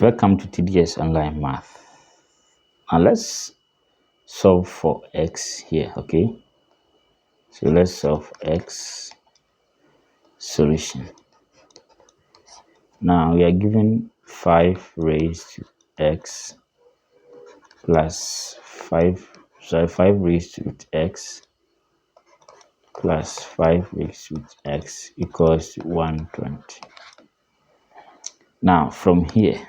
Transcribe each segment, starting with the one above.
Welcome to TDS Online Math. Now let's solve for x here, okay? So let's solve x solution. Now we are given 5 raised to x plus 5 raised to x plus 5 raised to x equals 120. Now from here,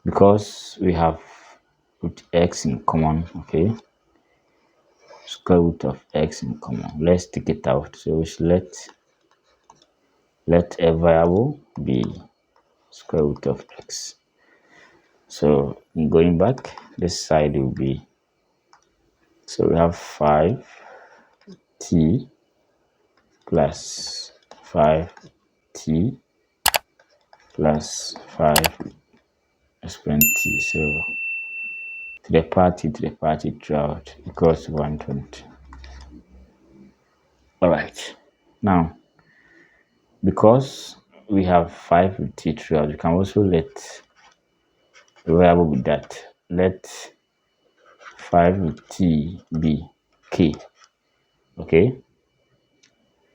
because we have root x in common, okay, square root of x in common, let's take it out. So we should let a variable be square root of x. So in going back, this side will be, so we have 5t plus 5t plus 5 exponent t. So to the party throughout equals 120. All right. Now, because we have 5 with t throughout, we can also let the variable with that. Let 5 with t be k. Okay.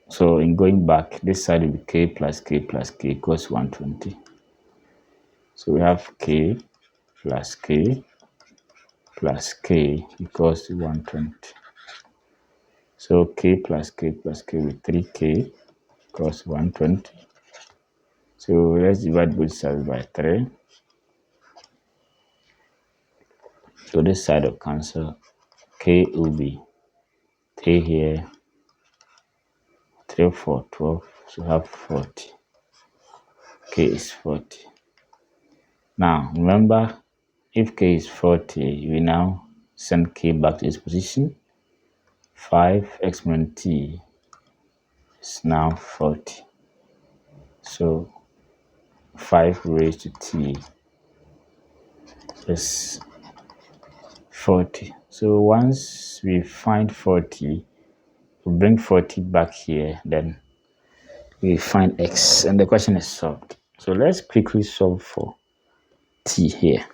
So in going back, this side will be k plus k plus k equals 120. So we have k plus k plus k equals 120. So k plus k plus k with 3k equals 120. So let's divide both sides by 3. So this side will cancel. K will be 3 here, 3 4 12. So we have 40. K is 40. Now remember, if k is 40, we now send k back to its position. 5 exponent t is now 40. So 5 raised to t is 40. So once we find 40, we bring 40 back here, then we find x, and the question is solved. So let's quickly solve for t here.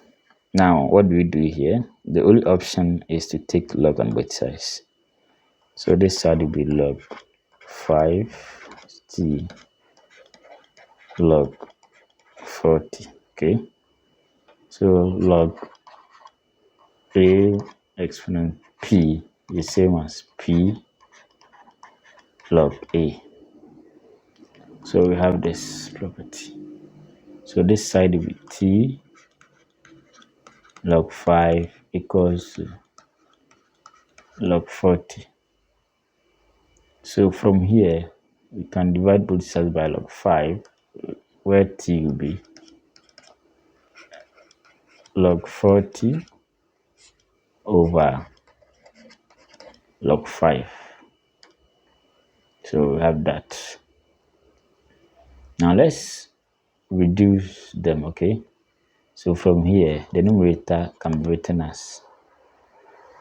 Now, what do we do here? The only option is to take log on both sides. So this side will be log 5t log 40. Okay. So log a exponent p is the same as p log a. So we have this property. So this side will be t log 5 equals log 40. So from here, we can divide both sides by log 5, where t will be log 40 over log 5. So we have that. Now let's reduce them, okay? So from here, the numerator can be written as,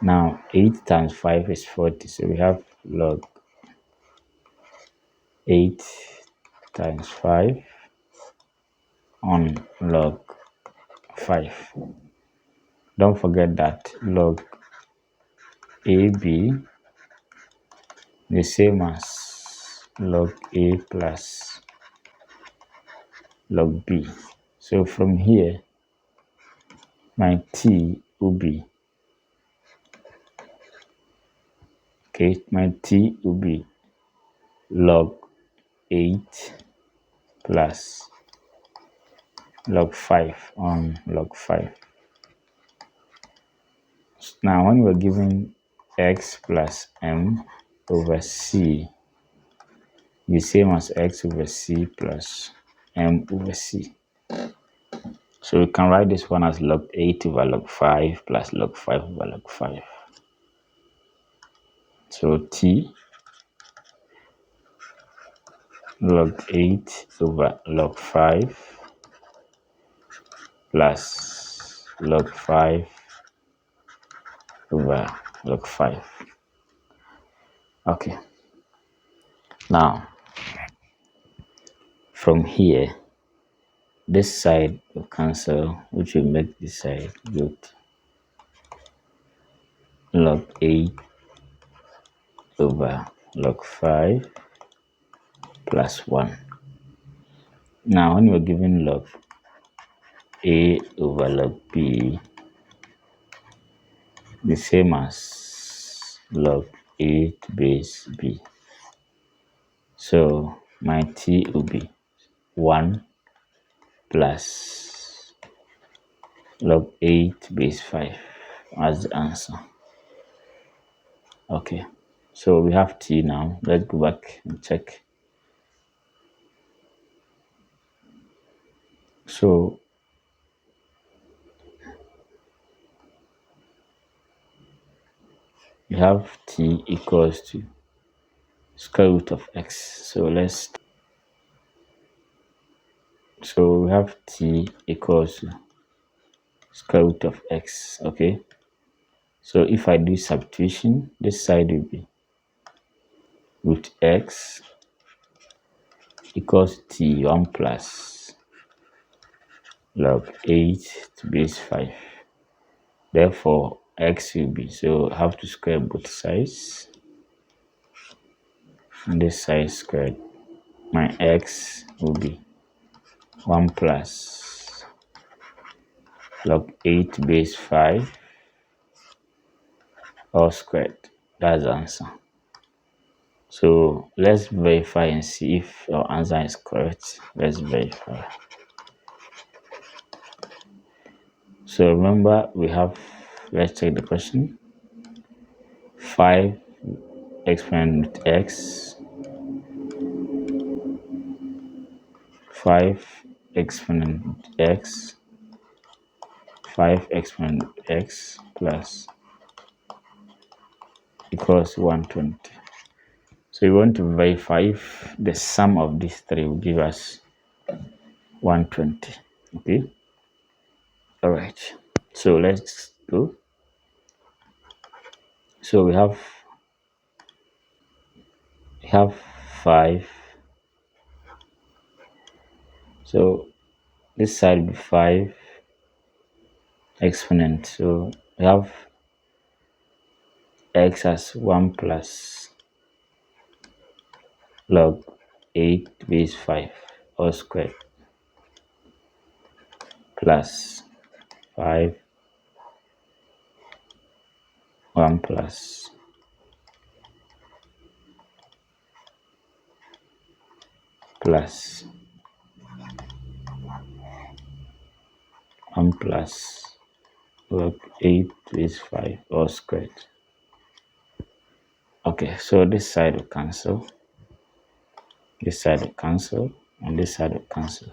now 8 times 5 is 40. So we have log 8 times 5 on log 5. Don't forget that log AB the same as log A plus log B. So from here, my t will be, okay, my t will be log 8 plus log 5 on log 5. Now, when we're given x plus m over c, the same as x over c plus m over c. So we can write this one as log 8 over log 5 plus log 5 over log 5. So t log 8 over log 5 plus log 5 over log 5. Okay. Now, from here, this side will cancel, which will make this side good. Log 8 over log 5 plus 1. Now, when you're given log A over log B, the same as log 8 base B. So, my T will be 1 plus log 8 base 5 as the answer. Okay, so we have T now. Let's go back and check. So we have T equals to square root of x. So we have T equals to square root of x. Okay, so if I do substitution, this side will be root x equals T 1 plus log 8 to base 5. Therefore, x will be, so I have to square both sides. And this side squared. My x will be 1 plus log 8 base 5 all squared. That's the answer. So let's verify and see if our answer is correct. Let's verify. So remember, we have, let's check the question. 5 exponent root x, 5 exponent root x, 5 exponent root x plus equals 120. So we want to verify if the sum of these three will give us 120. Okay. All right. So let's go. So we have 5. So this side will be 5 exponent. So we have x as 1 plus log 8 base 5 all squared plus 5 1 plus plus 1 plus log 8 base 5 all squared. Okay, so this side will cancel, this side will cancel, and this side will cancel.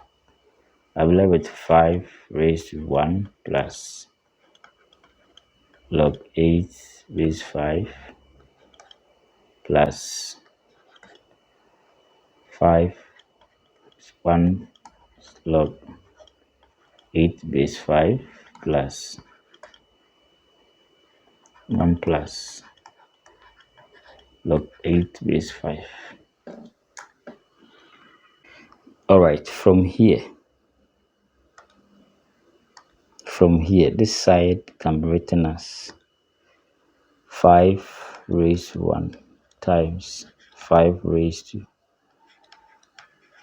I will have it 5 raised to 1 plus log 8 base 5 plus 5 1 log 8 base 5 plus 1 plus log 8 base 5. All right, from here, this side can be written as 5 raised to 1 times 5 raised to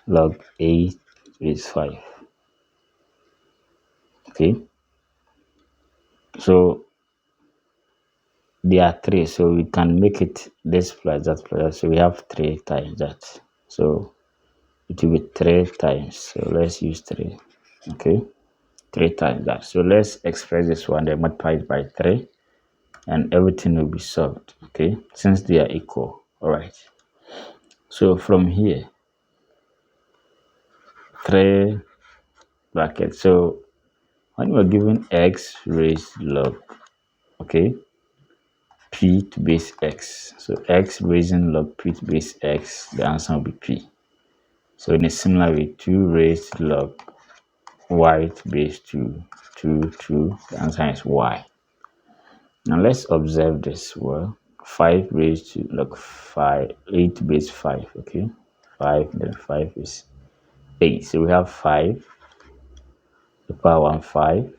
log 8 base 5. Okay, so there are 3, so we can make it this plus that plus that. So we have 3 times that, so it will be 3 times. So let's use 3. Okay, 3 times that. So let's express this one, then multiply it by 3, and everything will be solved. Okay, since they are equal. All right, so from here, 3 brackets. So when we're given x raised log, okay, p to base x, so x raising log p to base x, the answer will be p. So in a similar way, 2 raised log y to base 2, the answer is y. Now let's observe this well. 5 raised to log 5, 8 to base 5, okay, 5, then 5 is 8. So we have 5 the power 1 5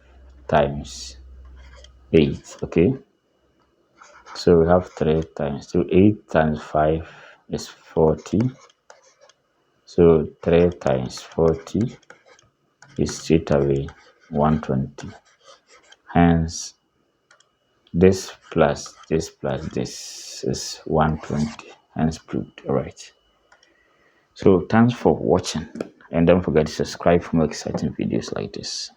times 8. Okay, so we have 3 times 2. 8 times 5 is 40. So 3 times 40 is straight away 120. Hence, this plus this is 120. Hence proved. All right. So thanks for watching, and don't forget to subscribe for more exciting videos like this.